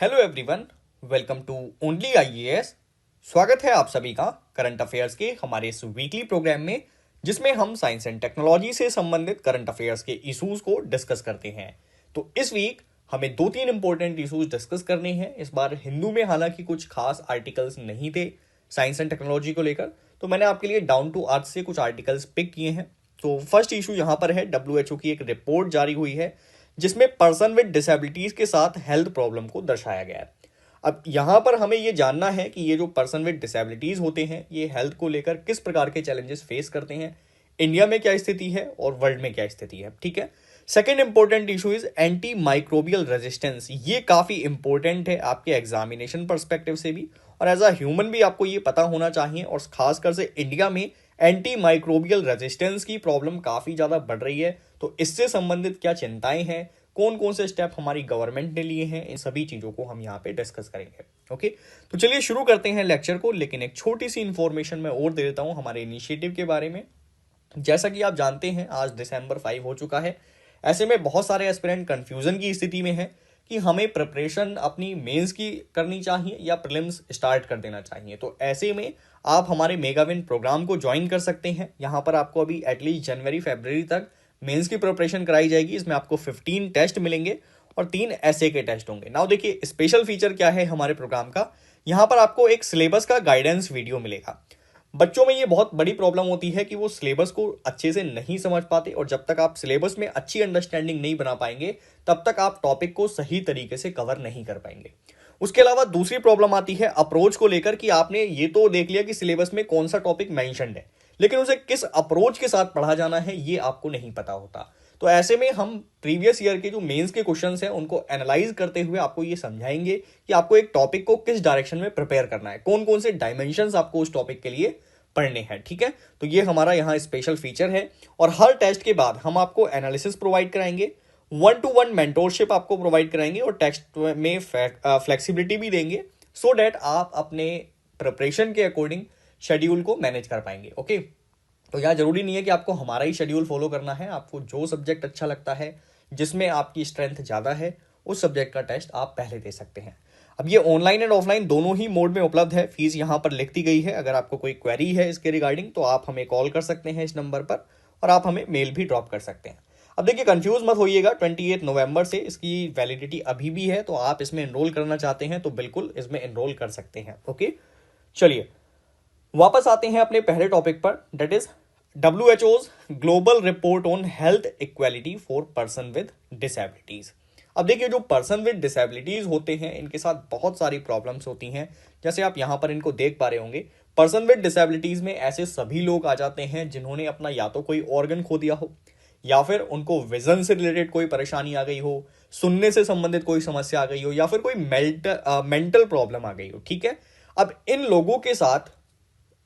Hello everyone, welcome to only IAS. स्वागत है आप सभी का करंट अफेयर्स के हमारे इस वीकली प्रोग्राम में, जिसमें हम साइंस एंड टेक्नोलॉजी से संबंधित करंट अफेयर्स के इश्यूज को डिस्कस करते हैं। तो इस वीक हमें दो तीन इंपॉर्टेंट इश्यूज डिस्कस करने हैं। इस बार हिंदू में हालांकि कुछ खास आर्टिकल्स नहीं थे साइंस एंड टेक्नोलॉजी को लेकर, तो मैंने आपके लिए डाउन टू अर्थ से कुछ आर्टिकल्स पिक किए हैं। तो फर्स्ट इशू यहाँ पर है, डब्ल्यूएचओ की एक रिपोर्ट जारी हुई है जिसमें पर्सन विद डिसेबिलिटीज के साथ हेल्थ प्रॉब्लम को दर्शाया गया है। अब यहाँ पर हमें ये जानना है कि ये जो पर्सन विद डिसेबिलिटीज होते हैं ये हेल्थ को लेकर किस प्रकार के चैलेंजेस फेस करते हैं, इंडिया में क्या स्थिति है और वर्ल्ड में क्या स्थिति है। ठीक है। Second important issue is anti microbial resistance. ये काफी इंपॉर्टेंट है आपके एग्जामिनेशन परस्पेक्टिव से भी, और एज अ ह्यूमन भी आपको ये पता होना चाहिए। और खासकर से इंडिया में एंटी माइक्रोबियल रेजिस्टेंस की प्रॉब्लम काफी ज्यादा बढ़ रही है, तो इससे संबंधित क्या चिंताएं हैं, कौन कौन से स्टेप हमारी गवर्नमेंट ने लिए हैं, इन सभी चीजों को हम यहाँ पे डिस्कस करेंगे। ओके, तो चलिए शुरू करते हैं लेक्चर को। लेकिन एक छोटी सी इंफॉर्मेशन मैं और दे देता हूँ हमारे इनिशिएटिव के बारे में। जैसा कि आप जानते हैं आज दिसंबर 5 हो चुका है। ऐसे में बहुत सारे एस्पिरेंट कंफ्यूजन की स्थिति में है कि हमें प्रिपरेशन अपनी मेंस की करनी चाहिए या प्रीलिम्स स्टार्ट कर देना चाहिए। तो ऐसे में आप हमारे मेगाविन प्रोग्राम को ज्वाइन कर सकते हैं। यहाँ पर आपको अभी एटलीस्ट जनवरी फरवरी तक मेंस की प्रिपरेशन कराई जाएगी। इसमें आपको 15 टेस्ट मिलेंगे और 3 ऐसे के टेस्ट होंगे। नाउ देखिए स्पेशल फीचर क्या है हमारे प्रोग्राम का। यहाँ पर आपको एक सिलेबस का गाइडेंस वीडियो मिलेगा। बच्चों में ये बहुत बड़ी प्रॉब्लम होती है कि वो सिलेबस को अच्छे से नहीं समझ पाते, और जब तक आप सिलेबस में अच्छी अंडरस्टैंडिंग नहीं बना पाएंगे तब तक आप टॉपिक को सही तरीके से कवर नहीं कर पाएंगे। उसके अलावा दूसरी प्रॉब्लम आती है अप्रोच को लेकर कि आपने ये तो देख लिया कि सिलेबस में कौन सा टॉपिक मेंशन्ड है, लेकिन उसे किस अप्रोच के साथ पढ़ा जाना है ये आपको नहीं पता होता। तो ऐसे में हम प्रीवियस ईयर के जो मेंस के क्वेश्चंस हैं उनको एनालाइज करते हुए आपको ये समझाएंगे कि आपको एक टॉपिक को किस डायरेक्शन में प्रिपेयर करना है, कौन कौन से डायमेंशंस आपको उस टॉपिक के लिए पढ़ने हैं। ठीक है, तो ये हमारा यहाँ स्पेशल फीचर है। और हर टेस्ट के बाद हम आपको एनालिसिस प्रोवाइड कराएंगे, 1-to-1 मेंटोरशिप आपको प्रोवाइड कराएंगे और टेस्ट में फ्लेक्सिबिलिटी भी देंगे, सो डैट आप अपने प्रिपरेशन के अकॉर्डिंग शेड्यूल को मैनेज कर पाएंगे। ओके, तो यहाँ जरूरी नहीं है कि आपको हमारा ही शेड्यूल फॉलो करना है। आपको जो सब्जेक्ट अच्छा लगता है, जिसमें आपकी स्ट्रेंथ ज़्यादा है, उस सब्जेक्ट का टेस्ट आप पहले दे सकते हैं। अब ये ऑनलाइन एंड ऑफलाइन दोनों ही मोड में उपलब्ध है। फीस यहाँ पर लिख दी गई है। अगर आपको कोई क्वेरी है इसके रिगार्डिंग तो आप हमें कॉल कर सकते हैं इस नंबर पर, और आप हमें मेल भी ड्रॉप कर सकते हैं। अब देखिए कंफ्यूज मत होइएगा, 28 नवंबर से इसकी वैलिडिटी अभी भी है, तो आप इसमें एनरोल करना चाहते हैं तो बिल्कुल इसमें एनरोल कर सकते हैं। ओके, चलिए वापस आते हैं अपने पहले टॉपिक पर, that is WHO's global report on health equality for person with disabilities. अब देखिए जो पर्सन विद डिसेबिलिटीज होते हैं इनके साथ बहुत सारी प्रॉब्लम्स होती हैं। जैसे आप यहाँ पर इनको देख पा रहे होंगे, पर्सन विद डिसेबिलिटीज में ऐसे सभी लोग आ जाते हैं जिन्होंने अपना या तो कोई ऑर्गन खो दिया हो, या फिर उनको विजन से रिलेटेड कोई परेशानी आ गई हो, सुनने से संबंधित कोई समस्या आ गई हो, या फिर कोई मेंटल प्रॉब्लम आ गई हो। ठीक है, अब इन लोगों के साथ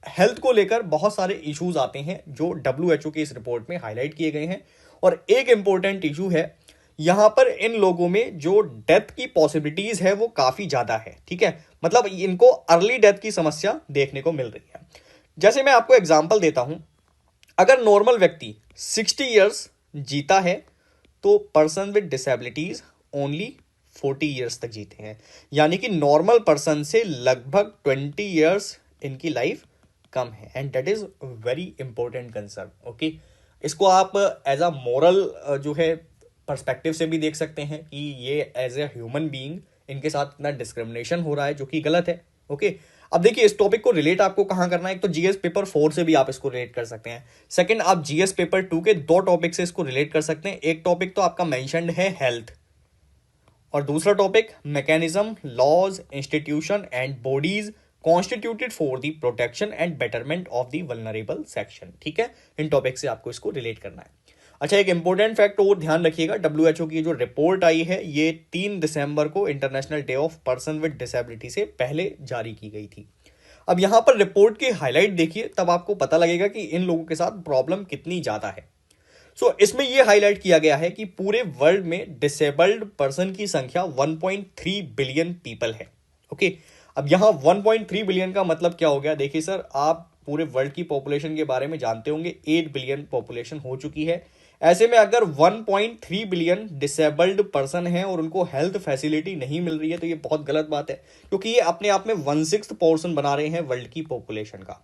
हेल्थ को लेकर बहुत सारे इश्यूज आते हैं जो WHO की इस रिपोर्ट में हाईलाइट किए गए हैं। और एक इंपॉर्टेंट इशू है यहां पर, इन लोगों में जो डेथ की पॉसिबिलिटीज है वो काफी ज्यादा है। ठीक है, मतलब इनको अर्ली डेथ की समस्या देखने को मिल रही है। जैसे मैं आपको एग्जांपल देता हूं, अगर नॉर्मल व्यक्ति 60 इयर्स जीता है तो person with disabilities only 40 years तक जीते हैं, यानी कि नॉर्मल पर्सन से लगभग 20 इयर्स इनकी लाइफ कम है। And that is very important concern. Okay, इसको आप एज अ मॉरल जो है पर्सपेक्टिव से भी देख सकते हैं कि ये एज ए ह्यूमन बीइंग इनके साथ इतना डिस्क्रिमिनेशन हो रहा है, जो कि गलत है। ओके, अब देखिए इस टॉपिक को रिलेट आपको कहां करना है। एक तो जीएस पेपर 4 से भी आप इसको रिलेट कर सकते हैं। सेकंड, आप जीएस पेपर 2 के 2 टॉपिक से इसको रिलेट कर सकते हैं। एक टॉपिक तो आपका मेंशन्ड है हेल्थ, और दूसरा topic mechanism, laws, institution and bodies constituted for the protection and betterment of the vulnerable section. ठीक है, इन टॉपिक से आपको इसको रिलेट करना है। अच्छा, एक इंपॉर्टेंट फैक्ट और ध्यान रखिएगा, WHO की जो रिपोर्ट आई है ये 3 दिसंबर को international day of person with disability से पहले जारी की गई थी। अब यहां पर रिपोर्ट की हाईलाइट देखिए, तब आपको पता लगेगा कि इन लोगों के साथ प्रॉब्लम कितनी ज्यादा है। इसमें यह हाईलाइट किया गया है कि पूरे वर्ल्ड में डिसेबल्ड पर्सन की संख्या 1.3 बिलियन पीपल है। ओके, अब यहां 1.3 बिलियन का मतलब क्या हो गया। देखिए सर, आप पूरे वर्ल्ड की पॉपुलेशन के बारे में जानते होंगे, 8 बिलियन पॉपुलेशन हो चुकी है। ऐसे में अगर 1.3 बिलियन डिसेबल्ड पर्सन हैं और उनको हेल्थ फैसिलिटी नहीं मिल रही है तो ये बहुत गलत बात है, क्योंकि ये अपने आप में 1/6 पोर्शन बना रहे हैं वर्ल्ड की पॉपुलेशन का।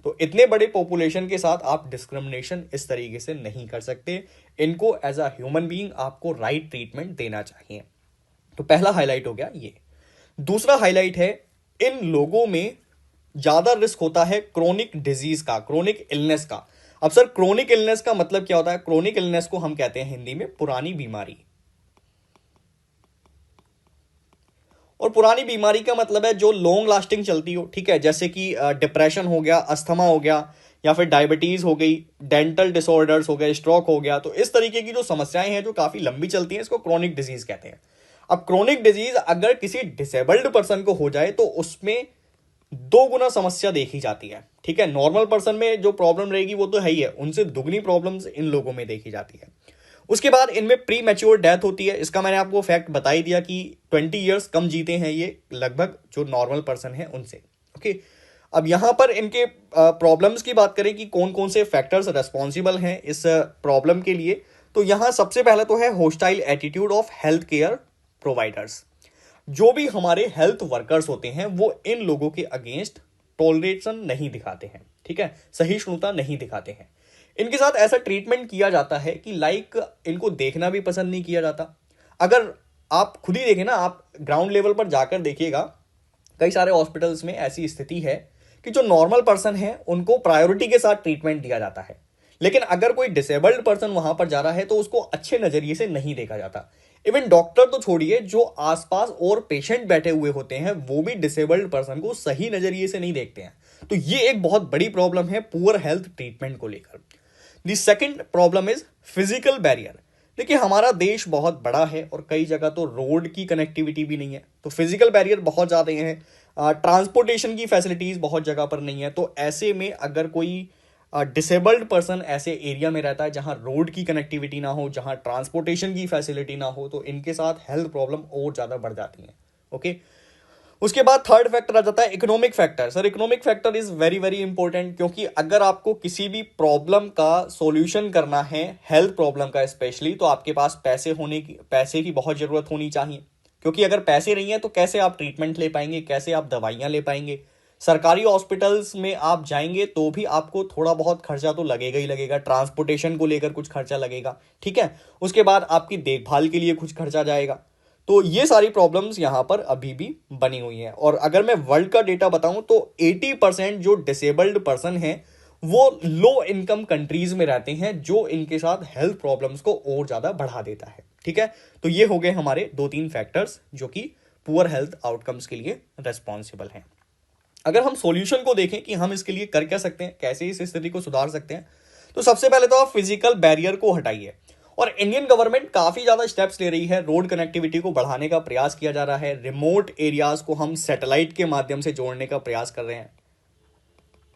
तो इतने बड़े पॉपुलेशन के साथ आप डिस्क्रिमिनेशन इस तरीके से नहीं कर सकते। इनको एज अ ह्यूमन बीइंग आपको राइट ट्रीटमेंट देना चाहिए। तो पहला हाईलाइट हो गया ये। दूसरा हाईलाइट है, इन लोगों में ज्यादा रिस्क होता है क्रोनिक डिजीज का, क्रोनिक इलनेस का। अब सर क्रोनिक इलनेस का मतलब क्या होता है? क्रोनिक इलनेस को हम कहते हैं हिंदी में पुरानी बीमारी। और पुरानी बीमारी का मतलब है जो लॉन्ग लास्टिंग चलती हो, ठीक है, जैसे कि डिप्रेशन हो गया, अस्थमा हो गया, या फिर डायबिटीज हो गई, डेंटल डिसऑर्डर्स हो गए, स्ट्रोक हो गया। तो इस तरीके की जो समस्याएं हैं जो काफी लंबी चलती हैं, इसको क्रोनिक डिजीज कहते हैं। अब क्रोनिक डिजीज अगर किसी डिसेबल्ड पर्सन को हो जाए तो उसमें दो गुना समस्या देखी जाती है, ठीक है। नॉर्मल पर्सन में जो प्रॉब्लम रहेगी वो तो है ही है, उनसे दुगनी प्रॉब्लम्स इन लोगों में देखी जाती है। उसके बाद इनमें प्री मैच्योर डेथ होती है। इसका मैंने आपको फैक्ट बता ही दिया कि 20 ईयर्स कम जीते हैं ये लगभग जो नॉर्मल पर्सन है उनसे। ओके, अब यहां पर इनके प्रॉब्लम्स की बात करें कि कौन कौन से फैक्टर्स रेस्पॉन्सिबल हैं इस प्रॉब्लम के लिए, तो यहां सबसे पहले तो है hostile attitude of health care providers. जो भी हमारे हेल्थ वर्कर्स होते हैं वो इन लोगों के अगेंस्ट टॉलरेशन नहीं दिखाते हैं, ठीक है, सहिष्णुता नहीं दिखाते हैं। इनके साथ ऐसा ट्रीटमेंट किया जाता है कि लाइक इनको देखना भी पसंद नहीं किया जाता। अगर आप खुद ही देखें ना, आप ग्राउंड लेवल पर जाकर देखिएगा, कई सारे हॉस्पिटल्स में ऐसी स्थिति है कि जो नॉर्मल पर्सन है उनको प्रायोरिटी के साथ ट्रीटमेंट दिया जाता है, लेकिन अगर कोई डिसेबल्ड पर्सन वहां पर जा रहा है तो उसको अच्छे नजरिए से नहीं देखा जाता। इवन डॉक्टर तो छोड़िए, जो आसपास और पेशेंट बैठे हुए होते हैं वो भी डिसेबल्ड पर्सन को सही नजरिए से नहीं देखते हैं। तो ये एक बहुत बड़ी प्रॉब्लम है पुअर हेल्थ ट्रीटमेंट को लेकर। The second problem is physical barrier. देखिए हमारा देश बहुत बड़ा है और कई जगह तो रोड की कनेक्टिविटी भी नहीं है, तो फिजिकल बैरियर बहुत ज़्यादा हैं। ट्रांसपोर्टेशन की फैसिलिटीज़ बहुत जगह पर नहीं है। तो ऐसे में अगर कोई डिसेबल्ड पर्सन ऐसे एरिया में रहता है जहां रोड की कनेक्टिविटी ना हो, जहां ट्रांसपोर्टेशन की फैसिलिटी ना हो, तो इनके साथ हेल्थ प्रॉब्लम और ज़्यादा बढ़ जाती हैं। ओके, उसके बाद थर्ड फैक्टर आ जाता है economic factor. Sir economic factor is very very important, क्योंकि अगर आपको किसी भी प्रॉब्लम का सॉल्यूशन करना है, हेल्थ प्रॉब्लम का स्पेशली, तो आपके पास पैसे की बहुत जरूरत होनी चाहिए। क्योंकि अगर पैसे नहीं है तो कैसे आप ट्रीटमेंट ले पाएंगे, कैसे आप दवाइयां ले पाएंगे। सरकारी हॉस्पिटल्स में आप जाएंगे तो भी आपको थोड़ा बहुत खर्चा तो लगेगा ही लगेगा, ट्रांसपोर्टेशन को लेकर कुछ खर्चा लगेगा, ठीक है। उसके बाद आपकी देखभाल के लिए कुछ खर्चा जाएगा। तो ये सारी प्रॉब्लम्स यहां पर अभी भी बनी हुई हैं। और अगर मैं वर्ल्ड का डेटा बताऊं तो 80% जो डिसेबल्ड पर्सन हैं वो लो इनकम कंट्रीज में रहते हैं, जो इनके साथ हेल्थ प्रॉब्लम्स को और ज्यादा बढ़ा देता है, ठीक है। तो ये हो गए हमारे 2-3 फैक्टर्स जो कि पुअर हेल्थ आउटकम्स के लिए रेस्पॉन्सिबल हैं। अगर हम सॉल्यूशन को देखें कि हम इसके लिए कर क्या सकते हैं, कैसे इस स्थिति को सुधार सकते हैं, तो सबसे पहले तो आप फिजिकल बैरियर को हटाइए। और इंडियन गवर्नमेंट काफी ज्यादा स्टेप्स ले रही है, रोड कनेक्टिविटी को बढ़ाने का प्रयास किया जा रहा है, रिमोट एरियाज को हम सैटेलाइट के माध्यम से जोड़ने का प्रयास कर रहे हैं,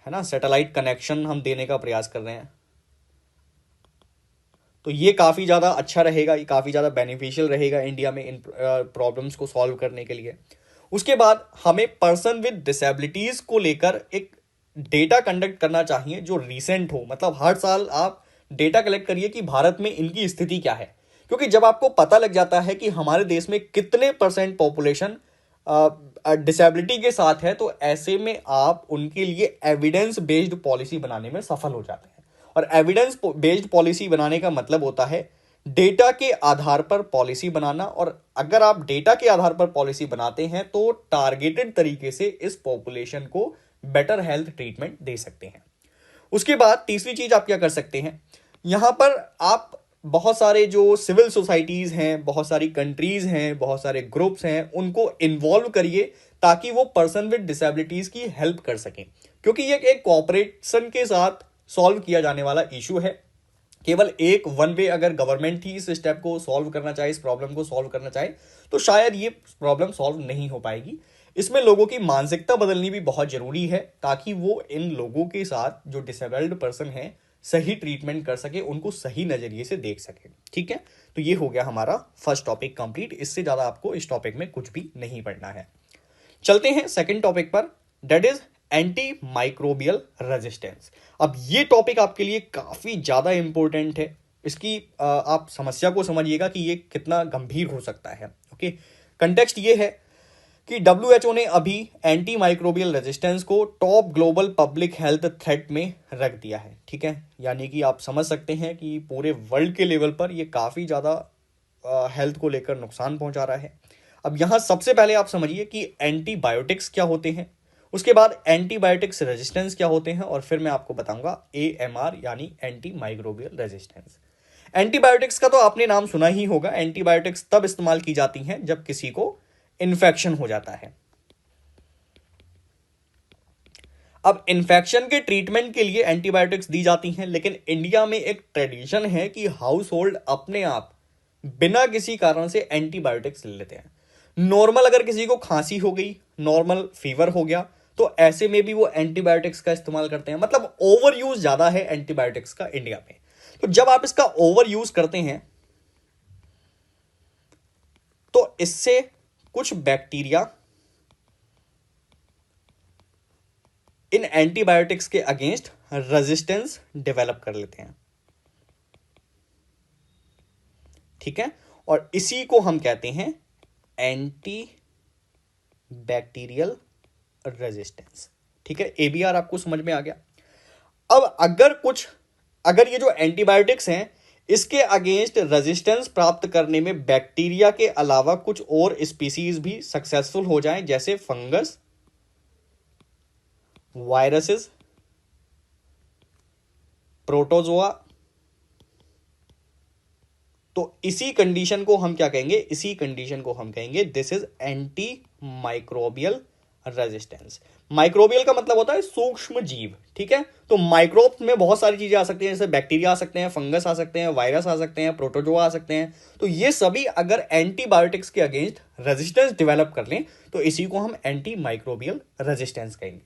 है ना, सैटेलाइट कनेक्शन हम देने का प्रयास कर रहे हैं। तो ये काफी ज्यादा अच्छा रहेगा, ये काफी ज्यादा बेनिफिशियल रहेगा इंडिया में इन प्रॉब्लम्स को सॉल्व करने के लिए। उसके बाद हमें पर्सन विद डिसेबिलिटीज को लेकर एक डेटा कंडक्ट करना चाहिए जो रीसेंट हो। मतलब हर साल आप डेटा कलेक्ट करिए कि भारत में इनकी स्थिति क्या है, क्योंकि जब आपको पता लग जाता है कि हमारे देश में कितने % पॉपुलेशन डिसेबिलिटी के साथ है, तो ऐसे में आप उनके लिए एविडेंस बेस्ड पॉलिसी बनाने में सफल हो जाते हैं। और एविडेंस बेस्ड पॉलिसी बनाने का मतलब होता है डेटा के आधार पर पॉलिसी बनाना। और अगर आप डेटा के आधार पर पॉलिसी बनाते हैं तो टारगेटेड तरीके से इस पॉपुलेशन को बेटर हेल्थ ट्रीटमेंट दे सकते हैं। उसके बाद तीसरी चीज आप क्या कर सकते हैं, यहां पर आप बहुत सारे जो सिविल सोसाइटीज हैं, बहुत सारी कंट्रीज हैं, बहुत सारे ग्रुप्स हैं, उनको इन्वॉल्व करिए ताकि वो पर्सन विद डिसेबिलिटीज की हेल्प कर सकें। क्योंकि ये एक कोऑपरेशन के साथ सॉल्व किया जाने वाला इशू है। केवल एक वन वे अगर गवर्नमेंट ही इस स्टेप को सॉल्व करना चाहे, इस प्रॉब्लम को सॉल्व करना चाहे, तो शायद ये प्रॉब्लम सॉल्व नहीं हो पाएगी। इसमें लोगों की मानसिकता बदलनी भी बहुत जरूरी है ताकि वो इन लोगों के साथ जो डिसेबल्ड पर्सन है सही ट्रीटमेंट कर सके, उनको सही नजरिए से देख सके, ठीक है। तो ये हो गया हमारा फर्स्ट टॉपिक कंप्लीट। इससे ज्यादा आपको इस टॉपिक में कुछ भी नहीं पढ़ना है। चलते हैं सेकंड टॉपिक पर, that is anti microbial resistance. अब ये टॉपिक आपके लिए काफी ज्यादा इंपॉर्टेंट है, इसकी आप समस्या को समझिएगा कि ये कितना गंभीर हो सकता है। ओके, कंटेक्स्ट ये है कि WHO ने अभी एंटी माइक्रोबियल रेजिस्टेंस को top global public health threat में रख दिया है। ठीक है, यानी कि आप समझ सकते हैं कि पूरे वर्ल्ड के लेवल पर ये काफ़ी ज़्यादा हेल्थ को लेकर नुकसान पहुंचा रहा है। अब यहाँ सबसे पहले आप समझिए कि एंटीबायोटिक्स क्या होते हैं, उसके बाद एंटीबायोटिक्स रेजिस्टेंस क्या होते हैं, और फिर मैं आपको बताऊंगा AMR यानी एंटी माइक्रोबियल रेजिस्टेंस। एंटीबायोटिक्स का तो आपने नाम सुना ही होगा। एंटीबायोटिक्स तब इस्तेमाल की जाती हैं जब किसी को इन्फेक्शन हो जाता है। अब इन्फेक्शन के ट्रीटमेंट के लिए एंटीबायोटिक्स दी जाती हैं, लेकिन इंडिया में एक ट्रेडिशन है कि हाउस होल्ड अपने आप बिना किसी कारण से एंटीबायोटिक्स ले लेते हैं। नॉर्मल अगर किसी को खांसी हो गई, नॉर्मल फीवर हो गया, तो ऐसे में भी वो एंटीबायोटिक्स का इस्तेमाल करते हैं। मतलब ओवर यूज ज्यादा है एंटीबायोटिक्स का इंडिया में। तो जब आप इसका ओवर यूज करते हैं तो इससे कुछ बैक्टीरिया इन एंटीबायोटिक्स के अगेंस्ट रेजिस्टेंस डेवलप कर लेते हैं। ठीक है, और इसी को हम कहते हैं एंटी बैक्टीरियल रेजिस्टेंस। ठीक है, ABR आपको समझ में आ गया। अब अगर ये जो एंटीबायोटिक्स हैं इसके अगेंस्ट रेजिस्टेंस प्राप्त करने में बैक्टीरिया के अलावा कुछ और स्पीसीज भी सक्सेसफुल हो जाएं, जैसे फंगस, वायरसेस, प्रोटोजोआ, तो इसी कंडीशन को हम क्या कहेंगे, इसी कंडीशन को हम कहेंगे this is anti microbial resistance. Microbial का मतलब होता है सूक्ष्म जीव। ठीक है, तो माइक्रोब्स में बहुत सारी चीजें आ सकती हैं, जैसे बैक्टीरिया आ सकते हैं, फंगस आ सकते हैं, वायरस आ सकते हैं, प्रोटोजोआ आ सकते हैं। तो ये सभी अगर एंटीबायोटिक्स के अगेंस्ट रेजिस्टेंस डेवलप कर लें तो इसी को हम एंटी माइक्रोबियल रेजिस्टेंस कहेंगे।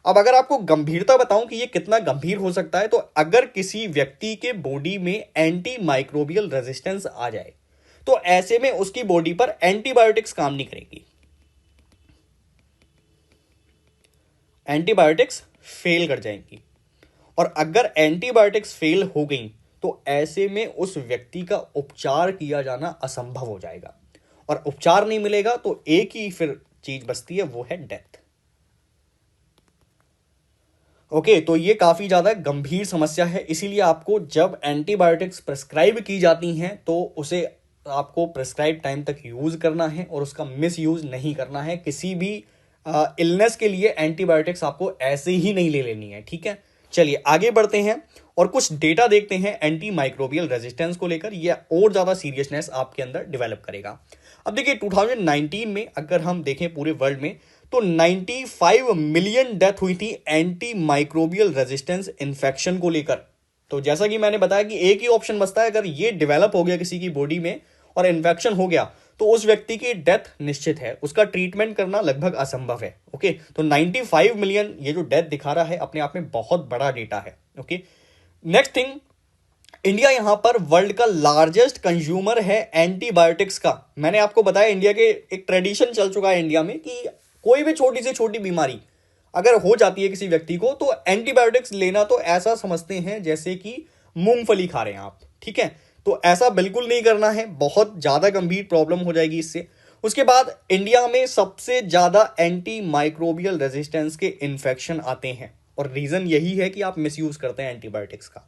अब अगर आपको गंभीरता बताऊं कि ये कितना गंभीर हो सकता है, तो अगर किसी व्यक्ति के बॉडी में एंटी माइक्रोबियल रेजिस्टेंस आ जाए तो ऐसे में उसकी बॉडी पर एंटीबायोटिक्स काम नहीं करेंगी, एंटीबायोटिक्स फेल कर जाएंगी। और अगर एंटीबायोटिक्स फेल हो गई तो ऐसे में उस व्यक्ति का उपचार किया जाना असंभव हो जाएगा, और उपचार नहीं मिलेगा तो एक ही फिर चीज बचती है, वो है डेथ। ओके, तो ये काफ़ी ज़्यादा गंभीर समस्या है। इसीलिए आपको जब एंटीबायोटिक्स प्रेस्क्राइब की जाती हैं तो उसे आपको प्रेस्क्राइब टाइम तक यूज़ करना है और उसका मिस यूज़ नहीं करना है। किसी भी इलनेस के लिए एंटीबायोटिक्स आपको ऐसे ही नहीं ले लेनी है। ठीक है, चलिए आगे बढ़ते हैं और कुछ डेटा देखते हैं एंटी माइक्रोबियल रेजिस्टेंस को लेकर। यह और ज़्यादा सीरियसनेस आपके अंदर डेवलप करेगा। अब देखिए 2019 में अगर हम देखें पूरे वर्ल्ड में तो 95 मिलियन डेथ हुई थी एंटी माइक्रोबियल रेजिस्टेंस इन्फेक्शन को लेकर। तो जैसा कि मैंने बताया कि एक ही ऑप्शन बचता है, अगर ये डेवलप हो गया किसी की बॉडी में और इन्फेक्शन हो गया तो उस व्यक्ति की डेथ निश्चित है, उसका ट्रीटमेंट करना लगभग असंभव है। ओके, तो 95 मिलियन ये जो डेथ दिखा रहा है अपने आप में बहुत बड़ा डेटा है। ओके, नेक्स्ट थिंग, इंडिया यहां पर वर्ल्ड का लार्जेस्ट कंज्यूमर है एंटीबायोटिक्स का। मैंने आपको बताया इंडिया के एक ट्रेडिशन चल चुका है इंडिया में कि कोई भी छोटी से छोटी बीमारी अगर हो जाती है किसी व्यक्ति को तो एंटीबायोटिक्स लेना तो ऐसा समझते हैं जैसे कि मूंगफली खा रहे हैं आप। ठीक है, तो ऐसा बिल्कुल नहीं करना है, बहुत ज्यादा गंभीर प्रॉब्लम हो जाएगी इससे। उसके बाद इंडिया में सबसे ज्यादा एंटी माइक्रोबियल रेजिस्टेंस के इन्फेक्शन आते हैं और रीजन यही है कि आप मिसयूज करते हैं एंटीबायोटिक्स का।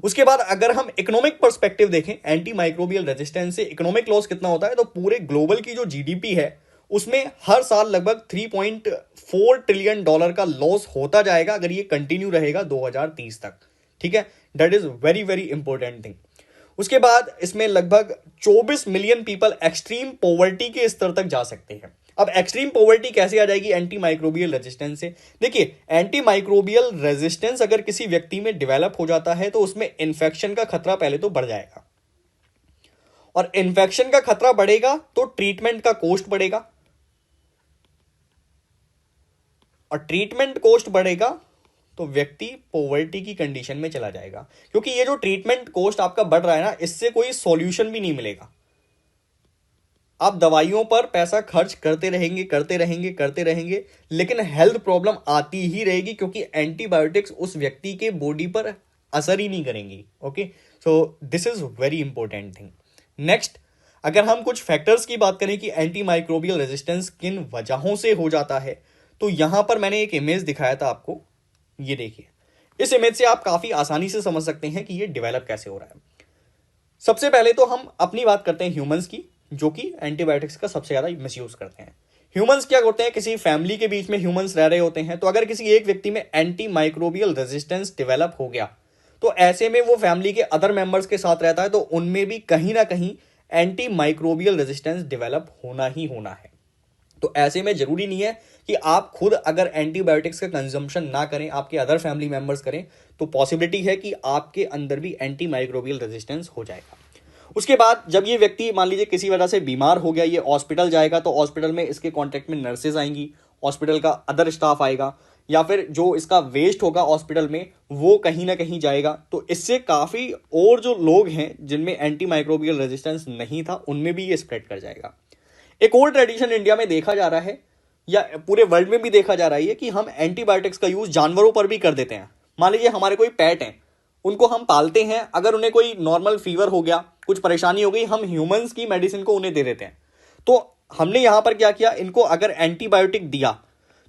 उसके बाद अगर हम इकोनॉमिक पर्सपेक्टिव देखें एंटी माइक्रोबियल रेजिस्टेंस से इकोनॉमिक लॉस कितना होता है, तो पूरे ग्लोबल की जो जीडीपी है उसमें हर साल लगभग 3.4 ट्रिलियन डॉलर का लॉस होता जाएगा अगर ये कंटिन्यू रहेगा 2030 तक। ठीक है, that is very very important thing. उसके बाद इसमें लगभग 24 मिलियन पीपल एक्सट्रीम पॉवर्टी के स्तर तक जा सकते हैं। अब एक्सट्रीम पॉवर्टी कैसे आ जाएगी एंटी माइक्रोबियल रेजिस्टेंस से? देखिए, एंटी माइक्रोबियल रेजिस्टेंस अगर किसी व्यक्ति में डेवलप हो जाता है तो उसमें इन्फेक्शन का खतरा पहले तो बढ़ जाएगा, और इन्फेक्शन का खतरा बढ़ेगा तो ट्रीटमेंट का कॉस्ट बढ़ेगा, और ट्रीटमेंट कॉस्ट बढ़ेगा तो व्यक्ति पॉवर्टी की कंडीशन में चला जाएगा। क्योंकि ये जो ट्रीटमेंट कॉस्ट आपका बढ़ रहा है ना, इससे कोई सॉल्यूशन भी नहीं मिलेगा। आप दवाइयों पर पैसा खर्च करते रहेंगे करते रहेंगे करते रहेंगे, लेकिन हेल्थ प्रॉब्लम आती ही रहेगी क्योंकि एंटीबायोटिक्स उस व्यक्ति के बॉडी पर असर ही नहीं करेंगी। Okay, so this is very important thing. Next, अगर हम कुछ फैक्टर्स की बात करें कि एंटी माइक्रोबियल रेजिस्टेंस किन वजहों से हो जाता है, तो यहां पर मैंने एक इमेज दिखाया था आपको, ये देखिए। इस इमेज से आप काफी आसानी से समझ सकते हैं कि ये डेवलप कैसे हो रहा है। सबसे पहले तो हम अपनी बात करते हैं ह्यूमंस की, जो कि एंटीबायोटिक्स का सबसे ज्यादा मिसयूज करते हैं। ह्यूमंस क्या करते हैं, किसी फैमिली के बीच में ह्यूमंस रह रहे होते हैं, तो अगर किसी एक व्यक्ति में एंटी माइक्रोबियल रेजिस्टेंस डेवलप हो गया, तो ऐसे में वो फैमिली के अदर मेंबर्स के साथ रहता है, तो उनमें भी कहीं ना कहीं एंटी माइक्रोबियल रेजिस्टेंस डेवलप होना ही होना है। तो ऐसे में जरूरी नहीं है कि आप खुद अगर एंटीबायोटिक्स का कंजम्पशन ना करें, आपके अदर फैमिली मेंबर्स करें, तो पॉसिबिलिटी है कि आपके अंदर भी एंटी माइक्रोबियल रेजिस्टेंस हो जाएगा। उसके बाद जब ये व्यक्ति मान लीजिए किसी वजह से बीमार हो गया, ये हॉस्पिटल जाएगा, तो हॉस्पिटल में इसके कॉन्टेक्ट में नर्सेज आएंगी, हॉस्पिटल का अदर स्टाफ आएगा, या फिर जो इसका वेस्ट होगा हॉस्पिटल में वो कहीं ना कहीं जाएगा। तो इससे काफ़ी और जो लोग हैं जिनमें एंटी माइक्रोबियल रेजिस्टेंस नहीं था, उनमें भी ये स्प्रेड कर जाएगा। एक और ट्रेडिशन इंडिया में देखा जा रहा है, या पूरे वर्ल्ड में भी देखा जा रहा है कि हम एंटीबायोटिक्स का यूज जानवरों पर भी कर देते हैं। मान लीजिए हमारे कोई पेट हैं, उनको हम पालते हैं, अगर उन्हें कोई नॉर्मल फीवर हो गया, कुछ परेशानी हो गई, हम ह्यूमंस की मेडिसिन को उन्हें दे देते हैं। तो हमने यहां पर क्या किया, इनको अगर एंटीबायोटिक दिया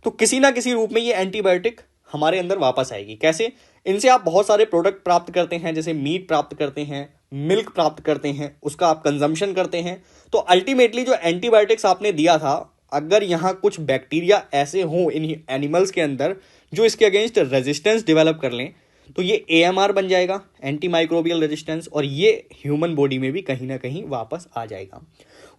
तो किसी ना किसी रूप में ये एंटीबायोटिक हमारे अंदर वापस आएगी। कैसे? इनसे आप बहुत सारे प्रोडक्ट प्राप्त करते हैं, जैसे मीट प्राप्त करते हैं, मिल्क प्राप्त करते हैं, उसका आप कंजम्पशन करते हैं। तो अल्टीमेटली जो एंटीबायोटिक्स आपने दिया था, अगर यहाँ कुछ बैक्टीरिया ऐसे हों इन एनिमल्स के अंदर जो इसके अगेंस्ट रेजिस्टेंस डेवलप कर लें, तो ये AMR बन जाएगा, एंटी माइक्रोबियल रेजिस्टेंस, और ये ह्यूमन बॉडी में भी कहीं ना कहीं वापस आ जाएगा।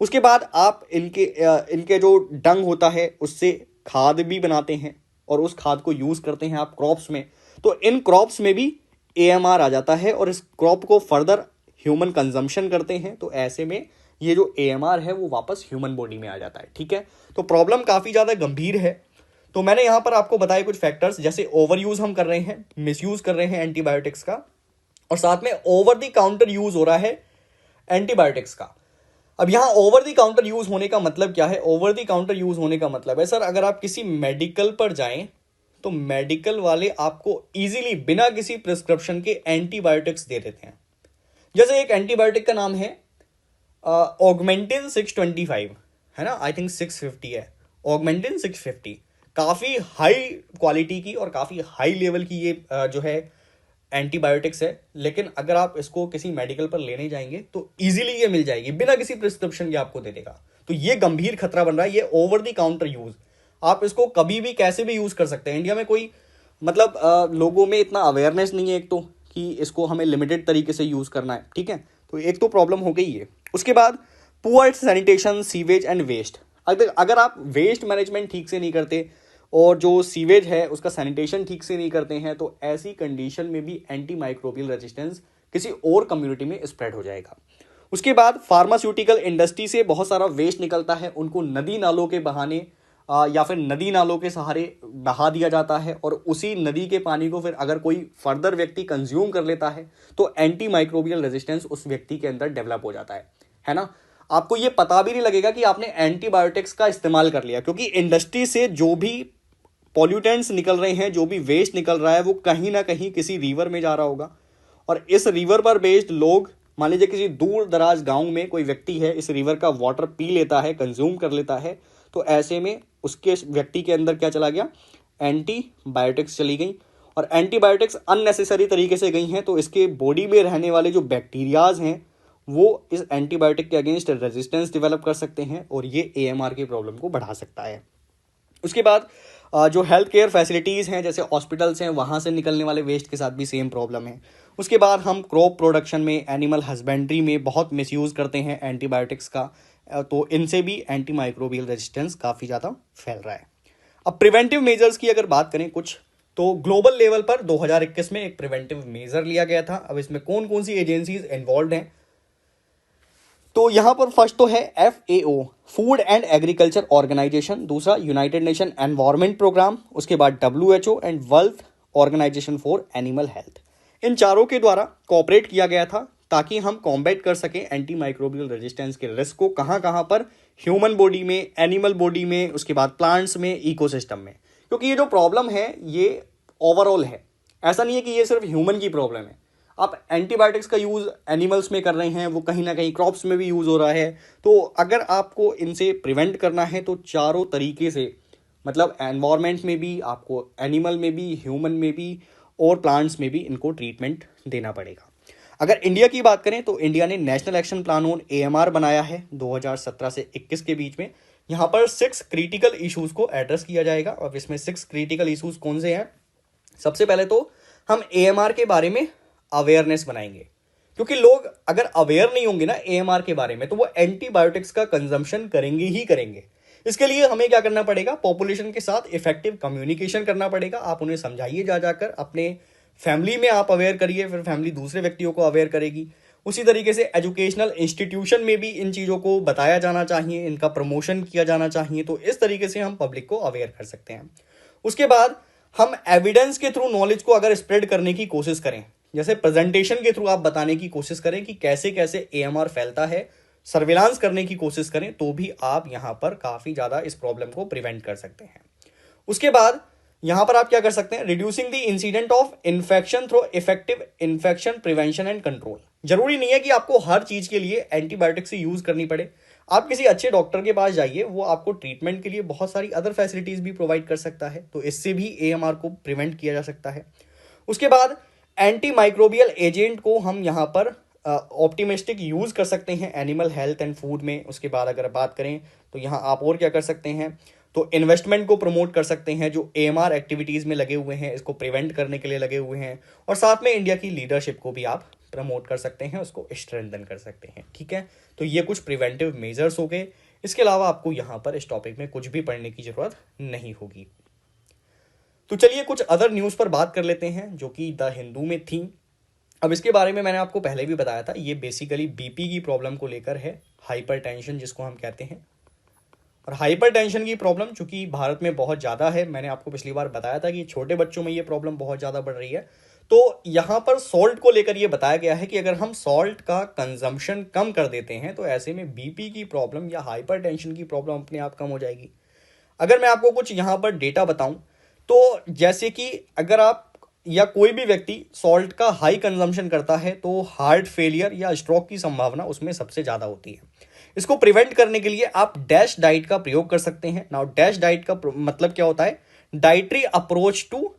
उसके बाद आप इनके जो डंग होता है उससे खाद भी बनाते हैं, और उस खाद को यूज करते हैं आप क्रॉप्स में, तो इन क्रॉप्स में भी AMR आ जाता है, और इस क्रॉप को फर्दर ह्यूमन कंजम्पशन करते हैं, तो ऐसे में ये जो AMR है वो वापस ह्यूमन बॉडी में आ जाता है। ठीक है, तो प्रॉब्लम काफी ज्यादा गंभीर है। तो मैंने यहां पर आपको बताए कुछ फैक्टर्स, जैसे ओवर यूज हम कर रहे हैं, मिसयूज कर रहे हैं एंटीबायोटिक्स का, और साथ में ओवर द काउंटर यूज हो रहा है एंटीबायोटिक्स का। अब यहां ओवर द काउंटर यूज होने का मतलब क्या है? ओवर द काउंटर यूज होने का मतलब है, सर, अगर आप किसी मेडिकल पर जाएं तो मेडिकल वाले आपको इजीली बिना किसी प्रिस्क्रिप्शन के एंटीबायोटिक्स दे देते हैं। जैसे एक एंटीबायोटिक का नाम है ऑगमेंटिन 625, है ना, आई थिंक 650 है, ऑगमेंटिन 650। काफ़ी हाई क्वालिटी की और काफ़ी हाई लेवल की ये जो है एंटीबायोटिक्स है, लेकिन अगर आप इसको किसी मेडिकल पर लेने जाएंगे तो इजीली ये मिल जाएगी, बिना किसी प्रिस्क्रिप्शन के आपको दे देगा। तो ये गंभीर खतरा बन रहा है, ये ओवर द काउंटर यूज। आप इसको कभी भी कैसे भी यूज कर सकते हैं। इंडिया में कोई मतलब लोगों में इतना अवेयरनेस नहीं है, एक तो कि इसको हमें लिमिटेड तरीके से यूज करना है। ठीक है, तो एक तो प्रॉब्लम हो गई है। उसके बाद poor sanitation, sewage and waste. अगर आप वेस्ट मैनेजमेंट ठीक से नहीं करते और जो सीवेज है उसका सैनिटेशन ठीक से नहीं करते हैं, तो ऐसी कंडीशन में भी एंटी माइक्रोबियल रेजिस्टेंस किसी और कम्युनिटी में स्प्रेड हो जाएगा। उसके बाद फार्मास्यूटिकल इंडस्ट्री से बहुत सारा वेस्ट निकलता है, उनको नदी नालों के बहाने या फिर नदी नालों के सहारे बहा दिया जाता है, और उसी नदी के पानी को फिर अगर कोई फर्दर व्यक्ति कंज्यूम कर लेता है तो एंटी माइक्रोबियल रेजिस्टेंस उस व्यक्ति के अंदर डेवलप हो जाता है ना। आपको ये पता भी नहीं लगेगा कि आपने एंटीबायोटिक्स का इस्तेमाल कर लिया, क्योंकि इंडस्ट्री से जो भी पॉल्यूटेंट्स निकल रहे हैं, जो भी वेस्ट निकल रहा है, वो कहीं ना कहीं किसी रिवर में जा रहा होगा, और इस रिवर पर बेस्ड लोग, मान लीजिए किसी दूर दराज गांव में कोई व्यक्ति है, इस रिवर का वाटर पी लेता है, कंज्यूम कर लेता है, तो ऐसे में उसके व्यक्ति के अंदर क्या चला गया? एंटीबायोटिक्स चली गई, और एंटीबायोटिक्स अननेसेसरी तरीके से गई हैं, तो इसके बॉडी में रहने वाले जो बैक्टीरियाज हैं वो इस एंटीबायोटिक के अगेंस्ट रेजिस्टेंस डेवलप कर सकते हैं, और ये AMR की प्रॉब्लम को बढ़ा सकता है। उसके बाद जो हेल्थ केयर फैसिलिटीज़ हैं, जैसे हॉस्पिटल्स हैं, वहाँ से निकलने वाले वेस्ट के साथ भी सेम प्रॉब्लम है। उसके बाद हम क्रॉप प्रोडक्शन में, एनिमल हस्बेंड्री में बहुत मिसयूज़ करते हैं एंटीबायोटिक्स का, तो इनसे भी एंटी माइक्रोबियल रेजिस्टेंस काफ़ी ज़्यादा फैल रहा है। अब प्रिवेंटिव मेजर्स की अगर बात करें कुछ, तो ग्लोबल लेवल पर 2021 में एक प्रिवेंटिव मेजर लिया गया था। अब इसमें कौन कौन सी एजेंसीज इन्वॉल्व हैं, तो यहां पर फर्स्ट तो है FAO, food and agriculture organization, दूसरा यूनाइटेड नेशन एनवायरनमेंट प्रोग्राम, उसके बाद WHO and world organization for animal health. इन चारों के द्वारा कोऑपरेट किया गया था ताकि हम कॉम्बैट कर सकें एंटी माइक्रोबियल रेजिस्टेंस के रिस्क को, कहाँ कहाँ पर, ह्यूमन बॉडी में, एनिमल बॉडी में, उसके बाद प्लांट्स में, इकोसिस्टम में। क्योंकि ये जो प्रॉब्लम है ये ओवरऑल है, ऐसा नहीं है कि ये सिर्फ ह्यूमन की प्रॉब्लम है। आप एंटीबायोटिक्स का यूज़ एनिमल्स में कर रहे हैं, वो कहीं ना कहीं क्रॉप्स में भी यूज़ हो रहा है। तो अगर आपको इनसे प्रिवेंट करना है तो चारों तरीके से, मतलब एनवायरनमेंट में भी, आपको एनिमल में भी, ह्यूमन में भी और प्लांट्स में भी इनको ट्रीटमेंट देना पड़ेगा। अगर इंडिया की बात करें तो इंडिया ने national action plan on AMR बनाया है 2017 से 21 के बीच में। यहाँ पर 6 क्रिटिकल इश्यूज को एड्रेस किया जाएगा। और इसमें 6 क्रिटिकल इश्यूज कौन से हैं? सबसे पहले तो हम AMR के बारे में अवेयरनेस बनाएंगे, क्योंकि लोग अगर अवेयर नहीं होंगे ना AMR के बारे में तो वो एंटीबायोटिक्स का कंजम्पशन करेंगे ही करेंगे। इसके लिए हमें क्या करना पड़ेगा? पॉपुलेशन के साथ इफेक्टिव कम्युनिकेशन करना पड़ेगा। आप उन्हें समझाइए जा जाकर, अपने फैमिली में आप अवेयर करिए, फिर फैमिली दूसरे व्यक्तियों को अवेयर करेगी। उसी तरीके से एजुकेशनल इंस्टीट्यूशन में भी इन चीज़ों को बताया जाना चाहिए, इनका प्रमोशन किया जाना चाहिए। तो इस तरीके से हम पब्लिक को अवेयर कर सकते हैं। उसके बाद हम एविडेंस के थ्रू नॉलेज को अगर स्प्रेड करने की कोशिश करें, जैसे प्रेजेंटेशन के थ्रू आप बताने की कोशिश करें कि कैसे कैसे AMR फैलता है, सर्विलांस करने की कोशिश करें, तो भी आप यहां पर काफ़ी ज़्यादा इस प्रॉब्लम को प्रिवेंट कर सकते हैं। उसके बाद यहां पर आप क्या कर सकते हैं? Reducing the incident of infection through effective infection prevention and control. जरूरी नहीं है कि आपको हर चीज के लिए एंटीबायोटिक से यूज करनी पड़े। आप किसी अच्छे डॉक्टर के पास जाइए, वो आपको ट्रीटमेंट के लिए बहुत सारी अदर फैसिलिटीज भी प्रोवाइड कर सकता है। तो इससे भी AMR को प्रिवेंट किया जा सकता है। उसके बाद एंटी माइक्रोबियल एजेंट को हम यहाँ पर ऑप्टिमिस्टिक यूज कर सकते हैं एनिमल हेल्थ एंड फूड में। उसके बाद अगर बात करें तो यहाँ आप और क्या कर सकते हैं? तो इन्वेस्टमेंट को प्रमोट कर सकते हैं, जो AMR एक्टिविटीज़ में लगे हुए हैं, इसको प्रिवेंट करने के लिए लगे हुए हैं। और साथ में इंडिया की लीडरशिप को भी आप प्रमोट कर सकते हैं, उसको स्ट्रेंथन कर सकते हैं। ठीक है, तो ये कुछ प्रिवेंटिव मेजर्स हो गए। इसके अलावा आपको यहाँ पर इस टॉपिक में कुछ भी पढ़ने की जरूरत नहीं होगी। तो चलिए कुछ अदर न्यूज़ पर बात कर लेते हैं जो कि द हिंदू में थी। अब इसके बारे में मैंने आपको पहले भी बताया था, ये बेसिकली BP की प्रॉब्लम को लेकर है, हाइपरटेंशन जिसको हम कहते हैं। और हाइपरटेंशन की प्रॉब्लम चूंकि भारत में बहुत ज़्यादा है, मैंने आपको पिछली बार बताया था कि छोटे बच्चों में ये प्रॉब्लम बहुत ज़्यादा बढ़ रही है। तो यहाँ पर सॉल्ट को लेकर ये बताया गया है कि अगर हम सॉल्ट का कंजम्पशन कम कर देते हैं तो ऐसे में BP की प्रॉब्लम या हाइपरटेंशन की प्रॉब्लम अपने आप कम हो जाएगी। अगर मैं आपको कुछ यहाँ पर डेटा बताऊं तो जैसे कि अगर आप या कोई भी व्यक्ति सॉल्ट का हाई कंजम्पशन करता है तो हार्ट फेलियर या स्ट्रोक की संभावना उसमें सबसे ज़्यादा होती है। इसको प्रिवेंट करने के लिए आप डैश डाइट का प्रयोग कर सकते हैं। नाउ डैश डाइट का मतलब क्या होता है? Dietary approach to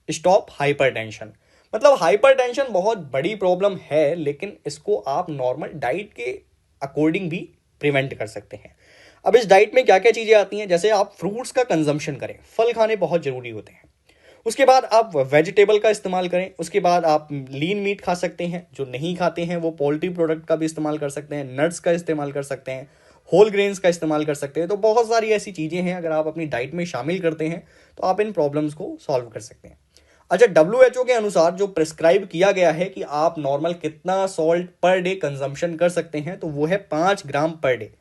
stop hypertension. मतलब हाइपरटेंशन बहुत बड़ी प्रॉब्लम है, लेकिन इसको आप नॉर्मल डाइट के अकॉर्डिंग भी प्रिवेंट कर सकते हैं। अब इस डाइट में क्या क्या चीज़ें आती हैं? जैसे आप फ्रूट्स का कंजम्पशन करें, फल खाने बहुत ज़रूरी होते हैं। उसके बाद आप वेजिटेबल का इस्तेमाल करें। उसके बाद आप लीन मीट खा सकते हैं, जो नहीं खाते हैं वो पोल्ट्री प्रोडक्ट का भी इस्तेमाल कर सकते हैं, नट्स का इस्तेमाल कर सकते हैं, होल ग्रेन्स का इस्तेमाल कर सकते हैं। तो बहुत सारी ऐसी चीज़ें हैं, अगर आप अपनी डाइट में शामिल करते हैं तो आप इन प्रॉब्लम्स को सॉल्व कर सकते हैं। अच्छा, WHO के अनुसार जो प्रिस्क्राइब किया गया है कि आप नॉर्मल कितना सॉल्ट पर डे कंजम्पशन कर सकते हैं, तो वो है 5 ग्राम पर डे।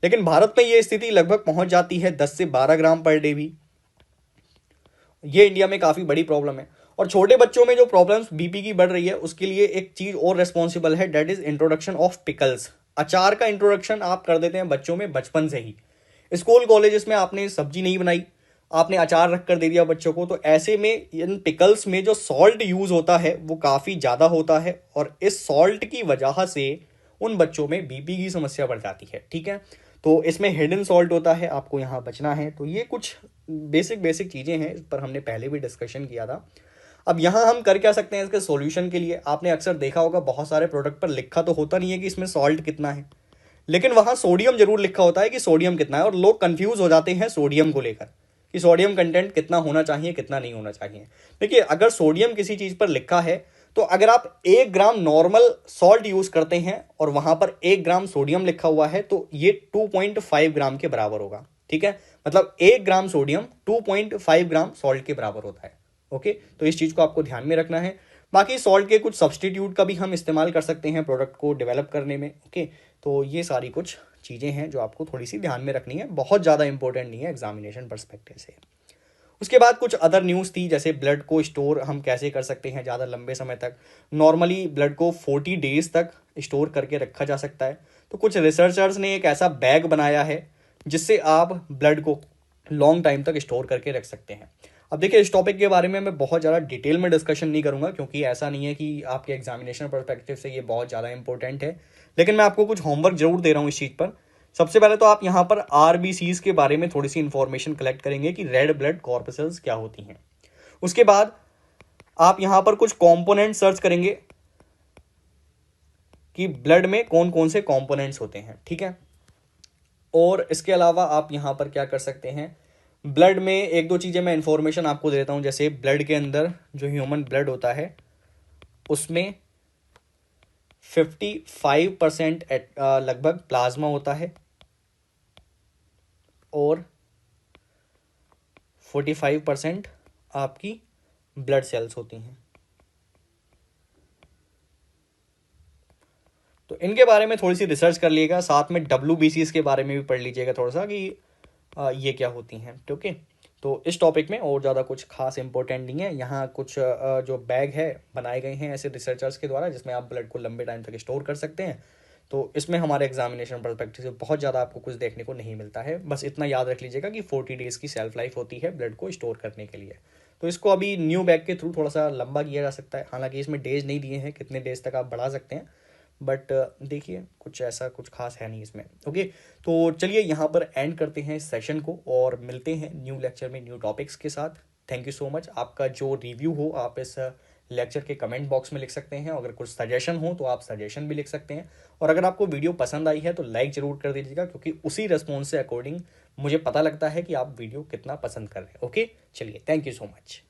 लेकिन भारत में ये स्थिति लगभग पहुंच जाती है 10 से 12 ग्राम पर डे भी। ये इंडिया में काफ़ी बड़ी प्रॉब्लम है। और छोटे बच्चों में जो प्रॉब्लम्स BP की बढ़ रही है उसके लिए एक चीज़ और रेस्पॉन्सिबल है, that is introduction of pickles. अचार का इंट्रोडक्शन आप कर देते हैं बच्चों में बचपन से ही। स्कूल कॉलेजेस में आपने सब्जी नहीं बनाई, आपने अचार रख कर दे दिया बच्चों को, तो ऐसे में इन पिकल्स में जो सॉल्ट यूज़ होता है वो काफ़ी ज़्यादा होता है। और इस सॉल्ट की वजह से उन बच्चों में BP की समस्या बढ़ जाती है। ठीक है, तो इसमें हिडन सॉल्ट होता है, आपको यहाँ बचना है। तो ये कुछ बेसिक चीज़ें हैं, इस पर हमने पहले भी डिस्कशन किया था। अब यहाँ हम कर क्या सकते हैं इसके सॉल्यूशन के लिए? आपने अक्सर देखा होगा बहुत सारे प्रोडक्ट पर लिखा तो होता नहीं है कि इसमें सॉल्ट कितना है, लेकिन वहाँ सोडियम जरूर लिखा होता है कि सोडियम कितना है। और लोग कंफ्यूज हो जाते हैं सोडियम को लेकर कि सोडियम कंटेंट कितना होना चाहिए, कितना नहीं होना चाहिए। देखिए, अगर सोडियम किसी चीज़ पर लिखा है तो अगर आप 1 ग्राम नॉर्मल सॉल्ट यूज करते हैं और वहां पर 1 ग्राम सोडियम लिखा हुआ है तो ये 2.5 ग्राम के बराबर होगा। ठीक है, मतलब 1 ग्राम सोडियम 2.5 ग्राम सॉल्ट के बराबर होता है। ओके, तो इस चीज को आपको ध्यान में रखना है। बाकी सॉल्ट के कुछ सब्सटीट्यूट का भी हम इस्तेमाल कर सकते हैं प्रोडक्ट को डेवलप करने में। ओके, तो ये सारी कुछ चीज़ें हैं जो आपको थोड़ी सी ध्यान में रखनी है, बहुत ज़्यादा इंपॉर्टेंट नहीं है एग्जामिनेशन पर्सपेक्टिव से। उसके बाद कुछ अदर न्यूज़ थी, जैसे ब्लड को स्टोर हम कैसे कर सकते हैं ज़्यादा लंबे समय तक। नॉर्मली ब्लड को 40 डेज तक स्टोर करके रखा जा सकता है। तो कुछ रिसर्चर्स ने एक ऐसा बैग बनाया है जिससे आप ब्लड को लॉन्ग टाइम तक स्टोर करके रख सकते हैं। अब देखिए, इस टॉपिक के बारे में मैं बहुत ज़्यादा डिटेल में डिस्कशन नहीं करूंगा, क्योंकि ऐसा नहीं है कि आपके एग्जामिनेशन पर्सपेक्टिव से ये बहुत ज़्यादा इंपॉर्टेंट है, लेकिन मैं आपको कुछ होमवर्क जरूर दे रहा हूँ इस चीज़ पर। सबसे पहले तो आप यहाँ पर आरबीसीज के बारे में थोड़ी सी इंफॉर्मेशन कलेक्ट करेंगे कि रेड ब्लड कॉर्पसेल्स क्या होती हैं। उसके बाद आप यहाँ पर कुछ कॉम्पोनेंट सर्च करेंगे कि ब्लड में कौन कौन से कॉम्पोनेंट्स होते हैं, ठीक है। और इसके अलावा आप यहाँ पर क्या कर सकते हैं, ब्लड में एक दो चीज़ें मैं इंफॉर्मेशन आपको दे देता हूँ। जैसे ब्लड के अंदर जो ह्यूमन ब्लड होता है उसमें 55% लगभग प्लाज्मा होता है और 45% आपकी ब्लड सेल्स होती हैं। तो इनके बारे में थोड़ी सी रिसर्च कर लीजिएगा, साथ में WBCs के बारे में भी पढ़ लीजिएगा थोड़ा सा कि ये क्या होती हैं, ठीक है। तो इस टॉपिक में और ज़्यादा कुछ खास इंपॉर्टेंट नहीं है। यहाँ कुछ जो बैग है बनाए गए हैं ऐसे रिसर्चर्स के द्वारा, जिसमें आप ब्लड को लंबे टाइम तक स्टोर कर सकते हैं। तो इसमें हमारे एग्जामिनेशन परस्पेक्टिव से बहुत ज़्यादा आपको कुछ देखने को नहीं मिलता है। बस इतना याद रख लीजिएगा कि 40 डेज़ की सेल्फ लाइफ होती है ब्लड को स्टोर करने के लिए। तो इसको अभी न्यू बैग के थ्रू थोड़ा सा लंबा किया जा सकता है, हालांकि इसमें डेज नहीं दिए हैं कितने डेज तक आप बढ़ा सकते हैं, बट देखिए कुछ ऐसा कुछ खास है नहीं इसमें। ओके, तो चलिए यहाँ पर एंड करते हैं इस सेशन को और मिलते हैं न्यू लेक्चर में न्यू टॉपिक्स के साथ। Thank you so much. आपका जो रिव्यू हो आप इस लेक्चर के कमेंट बॉक्स में लिख सकते हैं। अगर कुछ सजेशन हो तो आप सजेशन भी लिख सकते हैं, और अगर आपको वीडियो पसंद आई है तो लाइक जरूर कर दीजिएगा, क्योंकि उसी रिस्पॉन्स से अकॉर्डिंग मुझे पता लगता है कि आप वीडियो कितना पसंद कर रहे हैं। ओके, चलिए, थैंक यू सो मच।